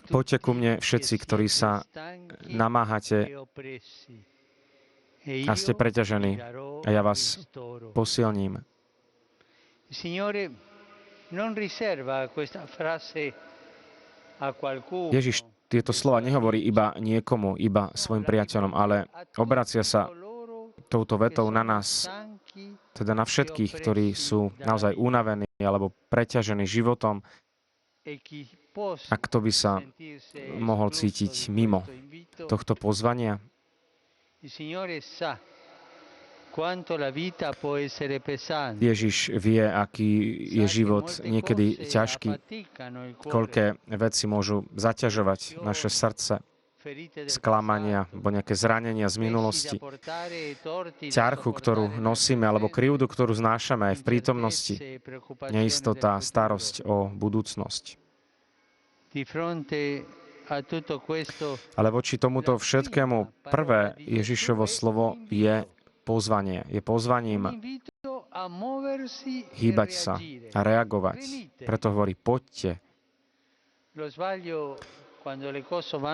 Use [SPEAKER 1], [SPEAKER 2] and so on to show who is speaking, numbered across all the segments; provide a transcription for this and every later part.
[SPEAKER 1] Poďte ku mne všetci, ktorí sa namáhate a ste preťažení, a ja vás posilním. Ježiš tieto slova nehovorí iba niekomu, iba svojim priateľom, ale obracia sa touto vetou na nás, teda na všetkých, ktorí sú naozaj unavení alebo preťažení životom, a kto by sa mohol cítiť mimo tohto pozvania. Ježiš vie, aký je život niekedy ťažký, koľké veci môžu zaťažovať naše srdce, sklamania, alebo nejaké zranenia z minulosti, ťarchu, ktorú nosíme, alebo krivdu, ktorú znášame aj v prítomnosti, neistota, starosť o budúcnosť. Ale voči tomuto všetkému prvé Ježišovo slovo je pozvanie. Je pozvaním hýbať sa a reagovať. Preto hovorí, poďte.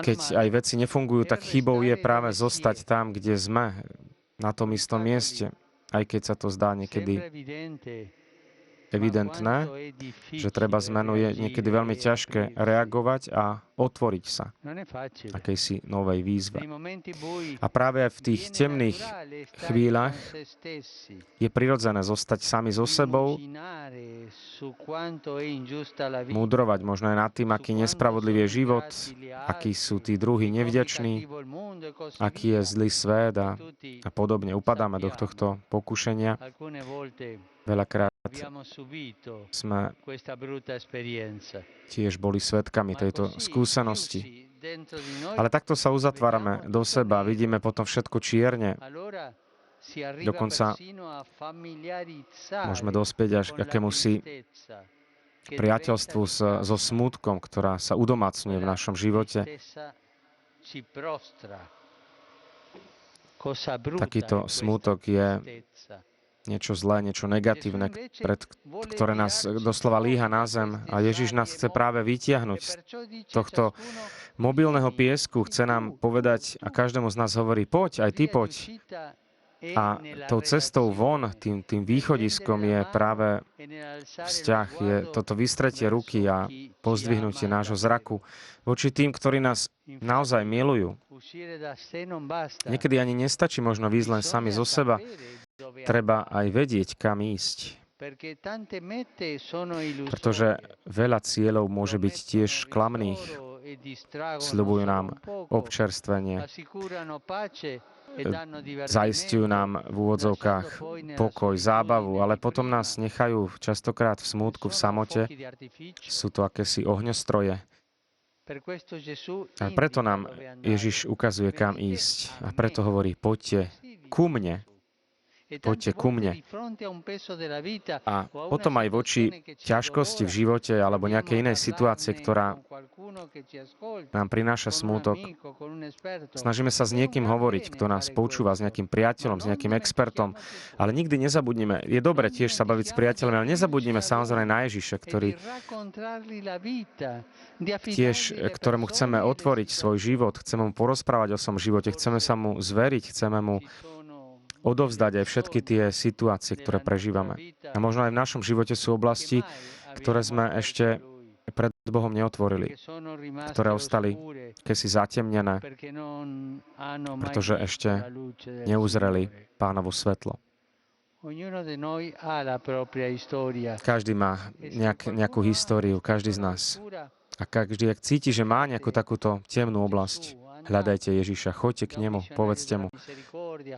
[SPEAKER 1] Keď aj veci nefungujú, tak chybou je práve zostať tam, kde sme, na tom istom mieste. Aj keď sa to zdá niekedy evidentné, že treba zmenu, je niekedy veľmi ťažké reagovať a otvoriť sa akejsi novej výzve. A práve v tých temných chvíľach je prirodzené zostať sami so sebou, múdrovať možno aj nad tým, aký nespravodlivý je život, akí sú tí druhí nevďační, aký je zlý svet a podobne. Upadáme do tohto pokušenia. Veľakrát sme tiež boli svedkami tejto skúsenosti. Ale takto sa uzatvárame do seba, vidíme potom všetko čierne. Dokonca môžeme dospieť až k akémusi priateľstvu so smútkom, ktorá sa udomácňuje v našom živote. Takýto smútok je niečo zlé, niečo negatívne, ktoré nás doslova líha na zem. A Ježiš nás chce práve vytiahnuť z tohto mobilného piesku. Chce nám povedať, a každému z nás hovorí, poď, aj ty poď. A tou cestou von, tým východiskom je práve vzťah, je toto vystretie ruky a pozdvihnutie nášho zraku voči tým, ktorí nás naozaj milujú. Niekedy ani nestačí možno výjsť len sami zo seba. Treba aj vedieť, kam ísť. Pretože veľa cieľov môže byť tiež klamných. Sľubujú nám občerstvenie, zaistujú nám v úvodzovkách pokoj, zábavu, ale potom nás nechajú častokrát v smútku, v samote. Sú to akési ohňostroje. A preto nám Ježiš ukazuje, kam ísť. A preto hovorí, poďte ku mne. Poďte ku mne. A potom aj voči ťažkosti v živote alebo nejakej inej situácie, ktorá nám prináša smútok, snažíme sa s niekým hovoriť, kto nás počúva, s nejakým priateľom, s nejakým expertom, ale nikdy nezabudnime, je dobre tiež sa baviť s priateľmi, ale nezabudnime samozrejme na Ježiša, ktorému chceme otvoriť svoj život, chceme mu porozprávať o svojom živote, chceme sa mu zveriť, chceme mu odovzdať aj všetky tie situácie, ktoré prežívame. A možno aj v našom živote sú oblasti, ktoré sme ešte pred Bohom neotvorili, ktoré ostali kedysi zatemnené, pretože ešte neuzreli Pánovo svetlo. Každý má nejakú históriu, každý z nás. A každý, ak cíti, že má nejakú takúto temnú oblasť, hľadajte Ježiša, choďte k nemu, povedzte mu.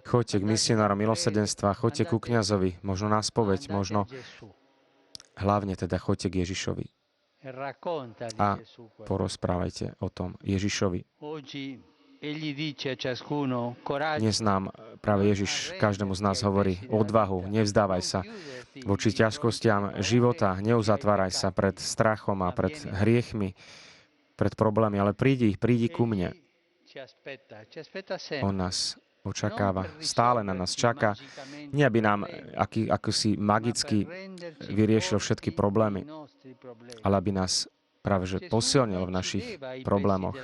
[SPEAKER 1] Choďte k misionárom milosrdenstva, choďte ku kňazovi, možno na spoveď, možno hlavne teda choďte k Ježišovi. A porozprávajte o tom Ježišovi. Dnes nám práve Ježiš každému z nás hovorí odvahu, nevzdávaj sa voči ťažkostiam života, neuzatváraj sa pred strachom a pred hriechmi, pred problémami, ale prídi ku mne. On nás očakáva, stále na nás čaká. Nie, aby nám ako si magicky vyriešil všetky problémy, ale aby nás práve že posilnil v našich problémoch.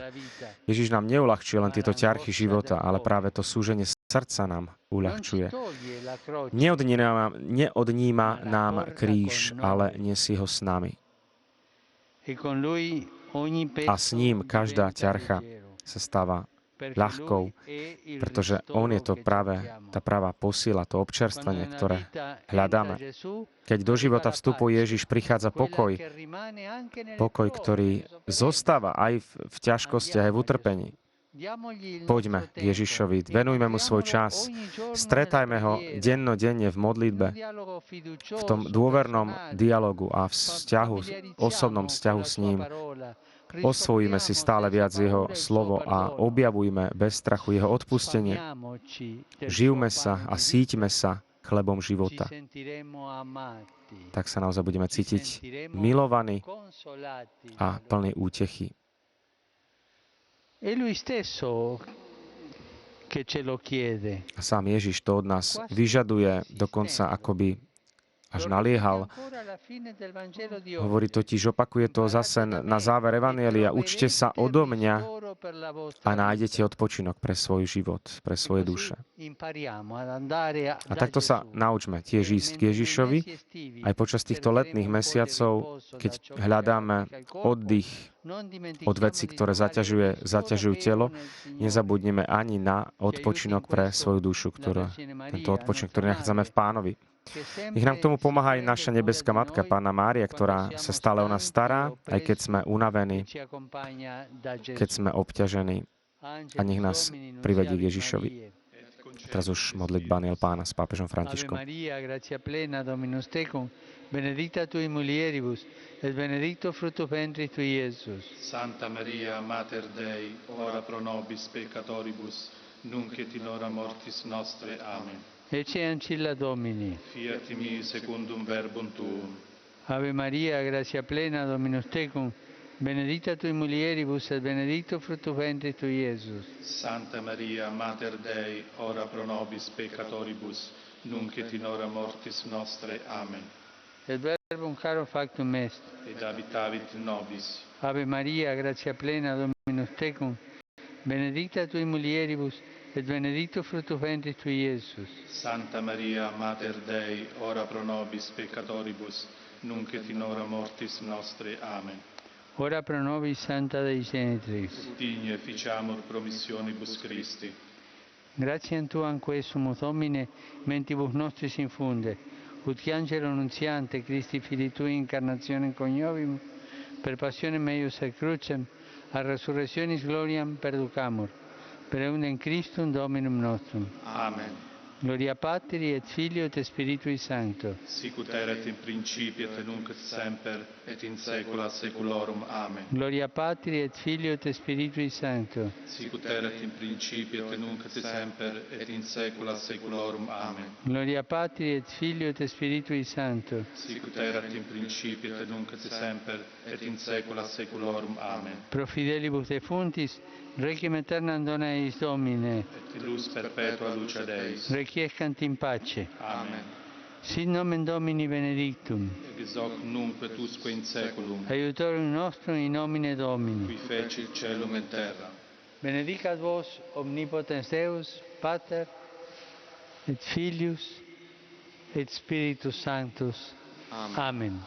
[SPEAKER 1] Ježiš nám neuľahčuje len tieto ťarchy života, ale práve to súženie srdca nám uľahčuje. Neodníma nám kríž, ale nesie ho s nami. A s ním každá ťarcha sa stáva ľahkou, pretože on je to práve tá pravá posila, to občerstvenie, ktoré hľadáme. Keď do života vstupuje Ježiš, prichádza pokoj, ktorý zostáva aj v ťažkostiach, aj v utrpení. Poďme k Ježišovi, venujme mu svoj čas, stretajme ho dennodenne v modlitbe, v tom dôvernom dialogu a v osobnom vzťahu s ním. Osvojíme si stále viac jeho slovo a objavujme bez strachu jeho odpustenie. Živme sa a síťme sa chlebom života. Tak sa naozaj budeme cítiť milovaní a plní útechy. A sám Ježiš to od nás vyžaduje, dokonca akoby až naliehal. Hovorí totiž, opakuje to zase na záver Evanjelia, učte sa odo mňa a nájdete odpočinok pre svoj život, pre svoje duše. A takto sa naučme tiež ísť k Ježišovi, aj počas týchto letných mesiacov, keď hľadáme oddych od vecí, ktoré zaťažujú telo, nezabudneme ani na odpočinok pre svoju dušu, tento odpočinok, ktorý nachádzame v Pánovi. Nech nám k tomu pomáha aj naša nebeská Matka, Panna Mária, ktorá sa stále o nás stará, aj keď sme unavení, keď sme obťažení. A nech nás privedie k Ježišovi. Teraz už modlitba Aniel Pána s pápežom Františkom.
[SPEAKER 2] Benedicta tui mulieribus, et benedictus fructus ventris tui, Iesus.
[SPEAKER 3] Santa Maria, Mater Dei, ora pro nobis peccatoribus, nunc et in hora mortis nostre. Amen.
[SPEAKER 2] Ecce ancilla Domini.
[SPEAKER 3] Fiat mi secundum verbum tuum.
[SPEAKER 2] Ave Maria, gratia plena, Dominus tecum, benedicta tui mulieribus, et benedictus fructus ventris tui, Iesus.
[SPEAKER 3] Santa Maria, Mater Dei, ora pro nobis peccatoribus, nunc et in hora mortis nostre. Amen.
[SPEAKER 2] Et verbum caro factum est.
[SPEAKER 3] Ed habitavit in nobis.
[SPEAKER 2] Ave Maria, gratia plena, Dominus tecum, benedicta tui mulieribus, et benedictus fructus ventris tui, Iesus.
[SPEAKER 3] Santa Maria, Mater Dei, ora pro nobis peccatoribus, nunc et in hora mortis nostre. Amen.
[SPEAKER 2] Ora pro nobis, Santa Dei Genitrix.
[SPEAKER 3] Digne ficiamur promissionibus Christi.
[SPEAKER 2] Gratiam Tuam quae sumus Domine, mentibus nostris infunde, ut che angelo nunziante Christi Filii Tui incarnationem coniovim, per passionem eius et crucem, a resurrectionis gloriam perducamur, per eundem Christum Dominum nostrum.
[SPEAKER 3] Amen.
[SPEAKER 2] Gloria Patri et Filio et Spiritui Sancto.
[SPEAKER 3] Sicut erat in principio et nunc et semper et in saecula saeculorum. Amen.
[SPEAKER 2] Gloria Patri et Filio et Spiritui Sancto.
[SPEAKER 3] Sicut erat in principio et nunc et semper et in saecula saeculorum. Amen.
[SPEAKER 2] Gloria Patri et Filio et Spiritui Sancto.
[SPEAKER 3] Sicut erat in principio et nunc et semper et in saecula saeculorum. Amen.
[SPEAKER 2] Pro fidelibus defuntis, requiem aeternam dona eis Domine.
[SPEAKER 3] Et lux perpetua lucet eis.
[SPEAKER 2] Requiescant in pace.
[SPEAKER 3] Amen.
[SPEAKER 2] Sit nomen Domini benedictum.
[SPEAKER 3] Ex hoc nunc et usque in saeculum.
[SPEAKER 2] Aiutorium nostrum in nomine Domini.
[SPEAKER 3] Qui feci celum et terra.
[SPEAKER 2] Benedicat vos omnipotens Deus, Pater, et Filius, et Spiritus Sanctus. Amen.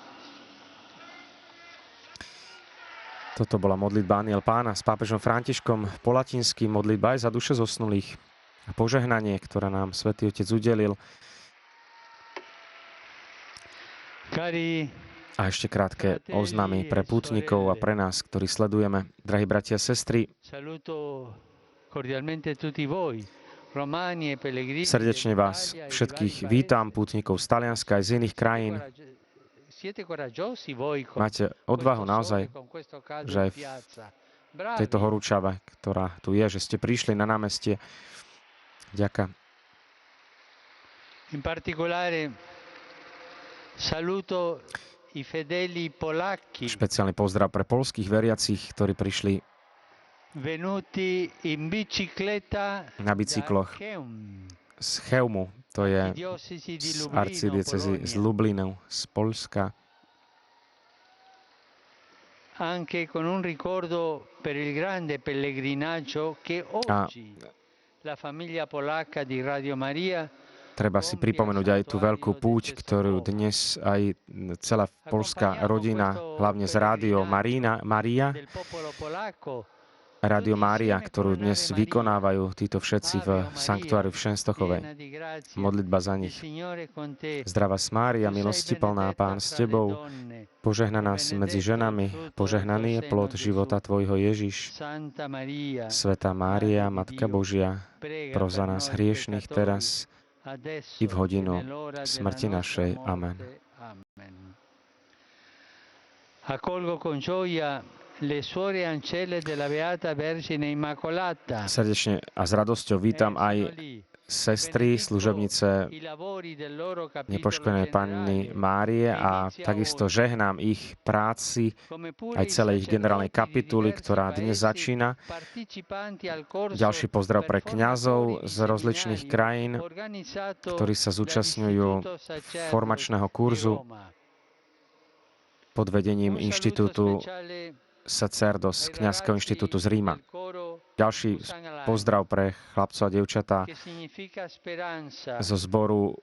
[SPEAKER 1] Toto bola modlitba Aniel Pána s pápežom Františkom, po latinsky modlitba aj za duše zosnulých a požehnanie, ktoré nám Svätý Otec udelil. A ešte krátke oznámy pre pútnikov a pre nás, ktorí sledujeme. Drahí bratia a sestry, srdečne vás všetkých vítam, pútnikov z Talianska aj z iných krajín. Máte odvahu naozaj, že aj v tejto horúčave, ktorá tu je, že ste prišli na námestie. Ďakujem.
[SPEAKER 2] In particolare saluto i fedeli polacchi.
[SPEAKER 1] Špeciálny pozdrav pre poľských veriacich, ktorí prišli na bicykloch z Cheumu, to je z arcidiecezy z Lublinu, z Poľska.
[SPEAKER 2] anche con un ricordo per il grande pellegrinaggio che oggi la famiglia polacca di Radio Maria
[SPEAKER 1] Treba si pripomenúť aj tú veľkú púť, ktorú dnes aj celá poľská rodina, hlavne z Rádio Maria, Rádio Mária, ktorú dnes vykonávajú títo všetci v sanktuáriu v Šenstochovej. Modlitba za nich. Zdravá Mária, milosti plná, Pán s Tebou, požehnaná si medzi ženami, požehnaný je plod života Tvojho Ježiš. Svätá Mária, Matka Božia, pros za nás hriešnych teraz i v hodinu smrti našej. Amen.
[SPEAKER 2] Accolgo con gioia le suore ancelle della Beata Vergine Immacolata.
[SPEAKER 1] Srdečne a s radosťou vítam aj sestry, služobnice nepoškodenej Panny Márie a takisto žehnám ich práci, aj celej ich generálnej kapituly, ktorá dnes začína. Ďalší pozdrav pre kňazov z rozličných krajín, ktorí sa zúčastňujú formačného kurzu pod vedením Inštitútu Sacerdos, Kňazského inštitútu z Ríma. Ďalší pozdrav pre chlapcov a dievčatá zo zboru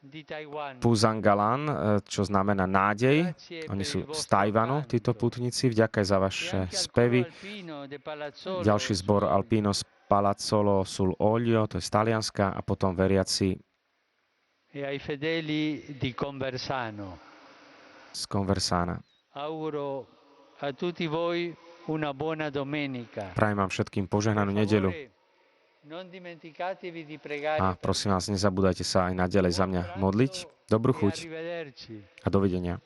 [SPEAKER 1] Puzangalan, čo znamená nádej. Oni sú z Tajvanu, títo pútnici. Vďaka za vaše spevy. Ďalší zbor Alpino z Palazzolo sul Olio, to je z Talianska, a potom veriaci z Conversana.
[SPEAKER 2] A tutti voi una buona domenica.
[SPEAKER 1] Prajem vám všetkým požehnanú nedeľu. A prosím vás, nezabúdajte sa aj naďalej za mňa modliť. Dobrú chuť a dovidenia.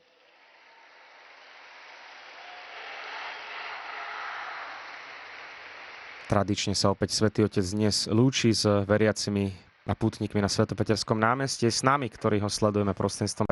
[SPEAKER 1] Tradične sa opäť Svätý Otec dnes lúči s veriacimi a pútnikmi na Svetopeterskom námestí, s nami, ktorí ho sledujeme prostredníctvom